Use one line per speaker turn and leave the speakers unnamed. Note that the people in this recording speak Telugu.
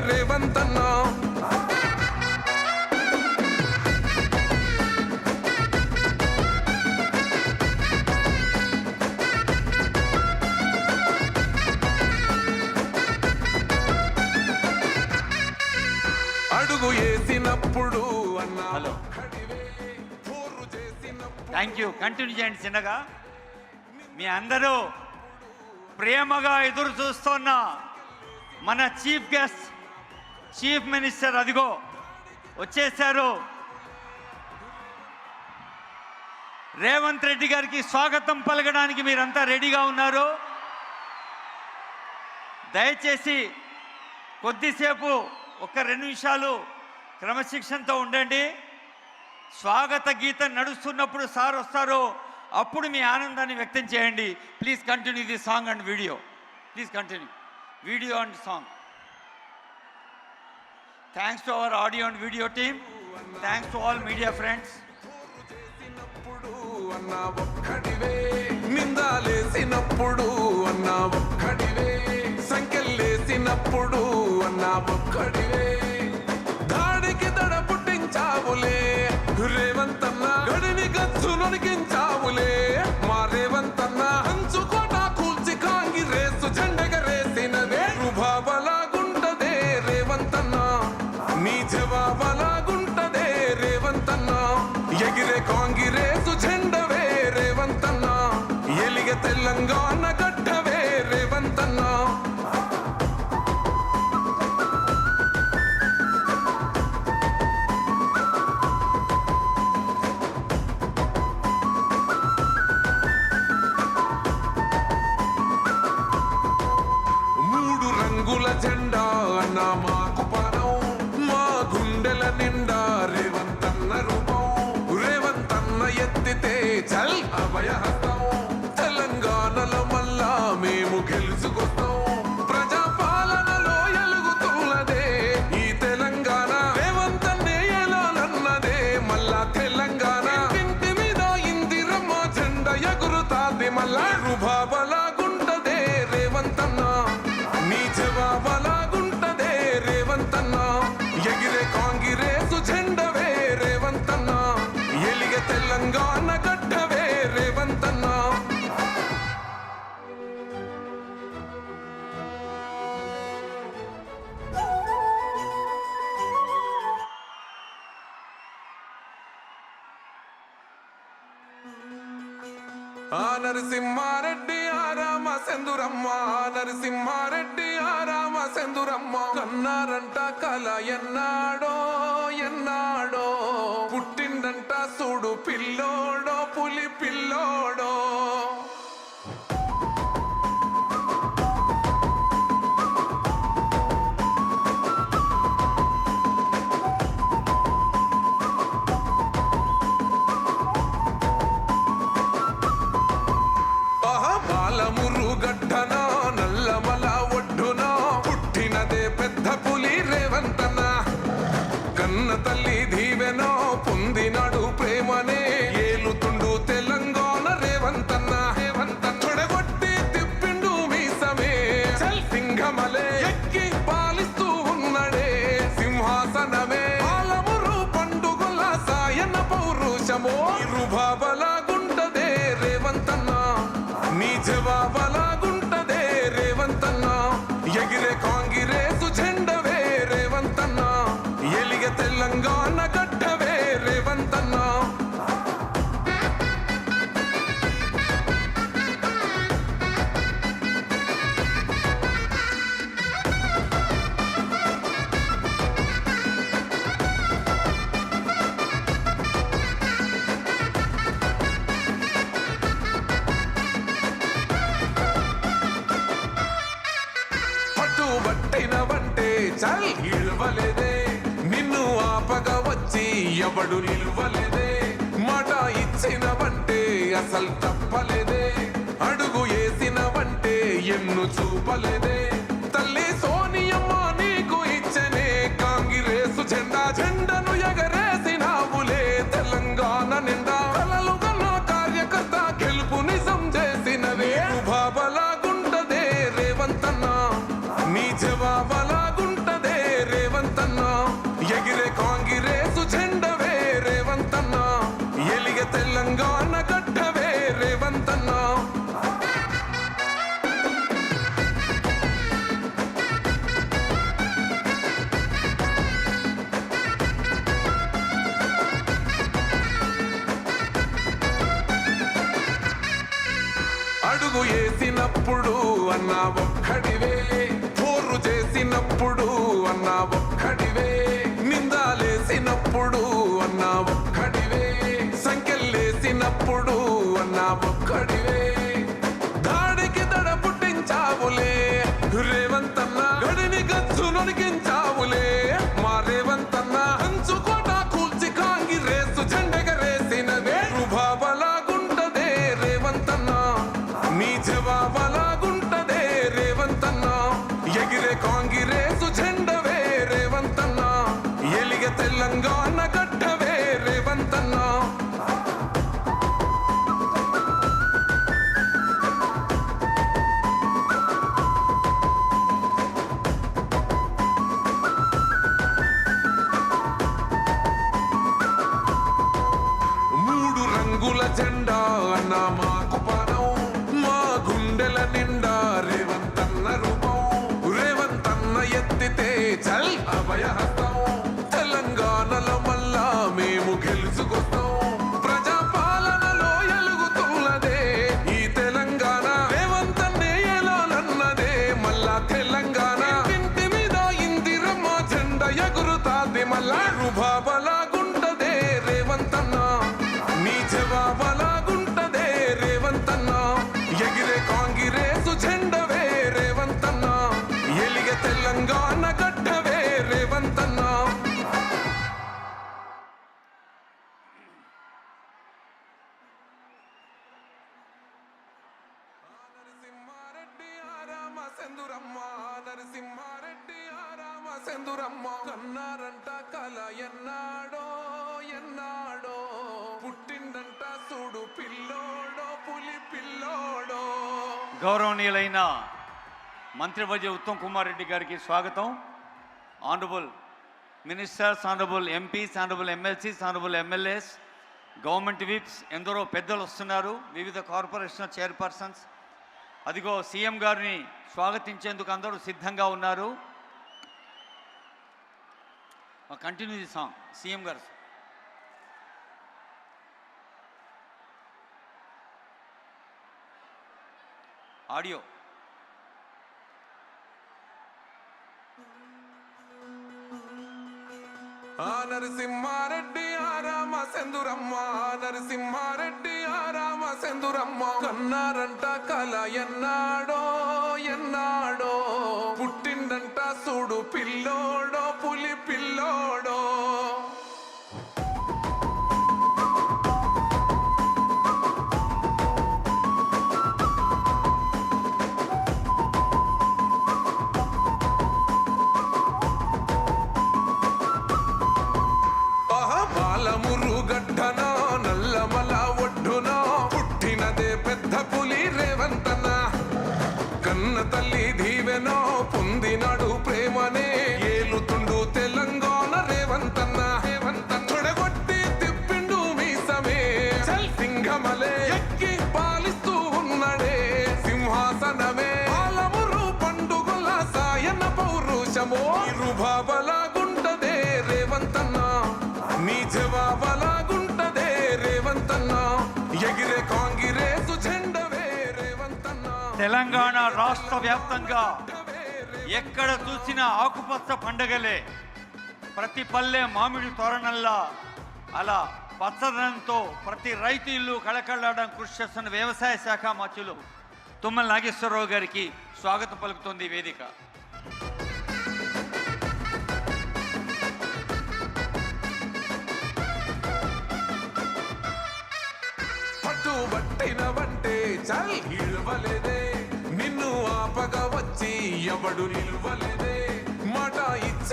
రేవంతన్న. అడుగు వేసినప్పుడు అన్నా.
Hello, thank you. కంటిన్యూ చేయండి చిన్నగా. మీ అందరూ ప్రేమగా ఎదురు చూస్తున్న మన చీఫ్ గెస్ట్, చీఫ్ మినిస్టర్ అదిగో వచ్చేసారు. రేవంత్ రెడ్డి గారికి స్వాగతం పలకడానికి మీరంతా రెడీగా ఉన్నారు. దయచేసి కొద్దిసేపు ఒక 2 నిమిషాలు క్రమశిక్షణతో ఉండండి. స్వాగత గీతం నడుస్తున్నప్పుడు సార్ వస్తారు, అప్పుడు మీ ఆనందాన్ని వ్యక్తం చేయండి. Please continue the song and video. Please continue video and song. Thanks to our audio and video team. Thanks to all media friends.
అన్నా ఒక్కడివే, నిందాలేసినప్పుడు అన్నా ఒక్కడివే, సంఖ్యలేసినప్పుడు అన్నా ఒక్కడివే, దాడికి దడ పుట్టించావులే రేవంతన్న, గడిని గచ్చు నొడికించావులే మా రేవంతన్న, హంచుకోట కూల్చి కాంగ్రెసు జెండెగరేసినదే రుభాబలాగుంటదే రేవంతన్న, నీ జవాబలాగుంటదే రేవంతన్న, ఎగిరే కాంగ్రెసు జెండవే రేవంతన్న, ఎలిగ తెలంగాణ గడ్డవే రేవంతన్న. జెండా అన్న మాకు పనం, మా గుండెల నిండా రేవంతన్న రూపం, రేవంతన్న ఎత్తితే చల్ అభయహస్తం, తెలంగాణలో మళ్ళా మేము గెలుచుకొస్తాం, ప్రజాపాలనలో ఎలుగుతున్నదే ఈ తెలంగాణ, రేవంతన్నే ఎలాలన్నదే మళ్ళా తెలంగాణ, ఇంటి మీద ఇందిరమ్మ జెండా ఎగురుతాది మళ్ళా రుభాబలాగుంటదే రేవంతన్న, నీ జవాబలాగుంటదే రేవంతన్న, ఎగిరే కాంగ్రెసు జెండవే రేవంతన్న, ఎలిగ తెలంగాణ గడ్డవే రేవంతన్న. ఆ నరసింహారెడ్డి ఆరామ సెందురమ్మ, నరసింహారెడ్డి ఆరామ సెందురమ్మ, కన్నారంట కల ఎన్నాడో ఎన్నాడో, పుట్టిండంట చూడు పిల్లోడో పులి పిల్లోడో, గడ్డనా నల్లమల ఒడ్డున పుట్టినదే పెద్ద పులి రేవంతన్న, కన్న తల్లి దీవెనో పొందినాడు ప్రేమనే ఏలుతుండు తెలంగాణ రేవంతన్న, రేవంతన్న తొడగొట్టి తిప్పిండు మీసమే సింహమలే ఎక్కి పాలిస్తూ ఉన్నడే సింహాసనమే, పాలమురు పండుగల సాయన పౌరుషమో రుభాబలాగుంటదే రేవంతన్న, నీ జవాబలాగుంటదే రేవంతన్న, ఎగిరే కాంగ్రెసు జెండవే రేవంతన్న, ఎలిగ తెలంగాణ గడ్డవే రేవంతన్న. పట్టినవంటే చల్ ఇవ్వలేదే, నిన్ను ఆపగా వచ్చి ఎవడు నిలువలేదే, మాట ఇచ్చినవంటే అసలు తప్పలేదే, అడుగు వేసినవంటే ఎన్ను చూపలేదే, తల్లి సోనియమ్మ నీకు ఇచ్చనే కాంగ్రెసు జెండా, జెండను ఎగరేసినావులే తెలంగాణ నిండా, కలలు కన్న కార్యకర్త గెలుపు నిజం చేసినవే రుభాబలాగుంటదే రేవంతన్న, నీ జవాబలాగుంటదే వేసినప్పుడు అన్నా ఒక్కడివే, పోరు చేసినప్పుడు అన్నా ఒక్కడివే, నిందాలేసినప్పుడు అన్నా ఒక్కడివే, సంఖ్యలేసినప్పుడు అన్నా ఒక్కడివే, దాడికి దడ పుట్టించావులే రేవంతన్న, గడిని గచ్చు నొడిగించావులే మా రేవంతన్న, హంచుకోట కూల్చి కాంగిరేసు జెండెగరేసినదే రుభాబలాగుంటదే రేవంతన్న, నీ జవాబలాగుంటదే రేవంతన్న, ఎగిరే కాంగిరేసు జెండవే రేవంతన్న, ఎలిగ తెలంగాణ గడ్డవే రేవంతన్న. రంగుల జెండా అన్న మాకు పానం, మా గుండెల నిండా రేవంతన్న రూపం, రేవంతన్న ఎత్తితే చల్ అభయహస్తం, తెలంగాణలో మళ్ళా మేము గెలుచుకొస్తాం, ప్రజా పాలనలో ఎలుగుతున్నదే ఈ తెలంగాణ, రేవంతన్నే ఎలానన్నదే మళ్ళా తెలంగాణ, ఇంటి మీద ఇందిరమ్మ జెండా ఎగురుతాది మళ్ళా రుభాబలాగుంటదే రేవంతన్న, నీ జవాబలాగుంటదే రేవంతన్న, ఎగిరే కాంగిరేసు జెండవే రేవంతన్న, ఎలిగ తెలంగాణ గడ్డవే రేవంతన్న. నరసింహారెడ్డి ఆరామ సెందురమ్మ, నరసింహారెడ్డి ఆరామ సెందురమ్మ, కన్నారంట కల ఎన్నాడో ఎన్నాడో, పుట్టిండంట చూడు పిల్లోడో పులి పిల్లోడో.
గౌరవనీయులైన మంత్రివర్య ఉత్తమ్ కుమార్ రెడ్డి గారికి స్వాగతం. Honourable ministers, honourable MPs, honourable MLCs, honourable MLAs, government whips, ఎందరో పెద్దలు వస్తున్నారు, వివిధ కార్పొరేషన్ చైర్పర్సన్స్. అదిగో సీఎం గారిని స్వాగతించేందుకు అందరూ సిద్ధంగా ఉన్నారు. కంటిన్యూ ది సాంగ్ సీఎం గారు. ఆడియో.
నరసింహారెడ్డి ఆరామ సెందురమ్మ, నరసింహారెడ్డి ఆరామ సెందురమ్మ, కన్నారంట కల ఎన్నాడో ఎన్నాడో, పుట్టిండంట చూడు పిల్లోడో పులి పిల్లోడో. మురుగడ్డనా నల్లమల ఒడ్డున పుట్టినదే పెద్ద పులి రేవంతన్న, కన్న తల్లి దీవెనో పొందినాడు ప్రేమనే ఏలుతుండు తెలంగాణ రేవంతన్న, తొడగొట్టి తిప్పిండు మీసమే చల్ సింగమలే, ఎక్కి పాలిస్తూ ఉన్నడే సింహాసనమే, పాలమురు పండుగల సాయన పౌరుషమో, రుభాబలాగుంటదే రేవంతన్న, నీ జవాబలాగుంటదే రేవంతన్న, ఎగిరే కాంగిరేసు జెండవే రేవంతన్న.
తెలంగాణ రాష్ట్ర వ్యాప్తంగా ఎక్కడ చూసినా ఆకుపచ్చ పండగలే, ప్రతి పల్లె మామిడి తోరణంలా, అలా పచ్చదనంతో ప్రతి రైతు ఇల్లు కళకళలాడడం కృషి చేస్తున్న వ్యవసాయ శాఖ మంత్రులు తుమ్మల నాగేశ్వరరావు గారికి స్వాగతం పలుకుతోంది వేదిక.
పట్టుబట్టినవంటే చల్ ఇల్వలేదే, నిన్ను ఆపగా వచ్చి ఎవడు నిల్వలేదే, మాట ఇచ్చి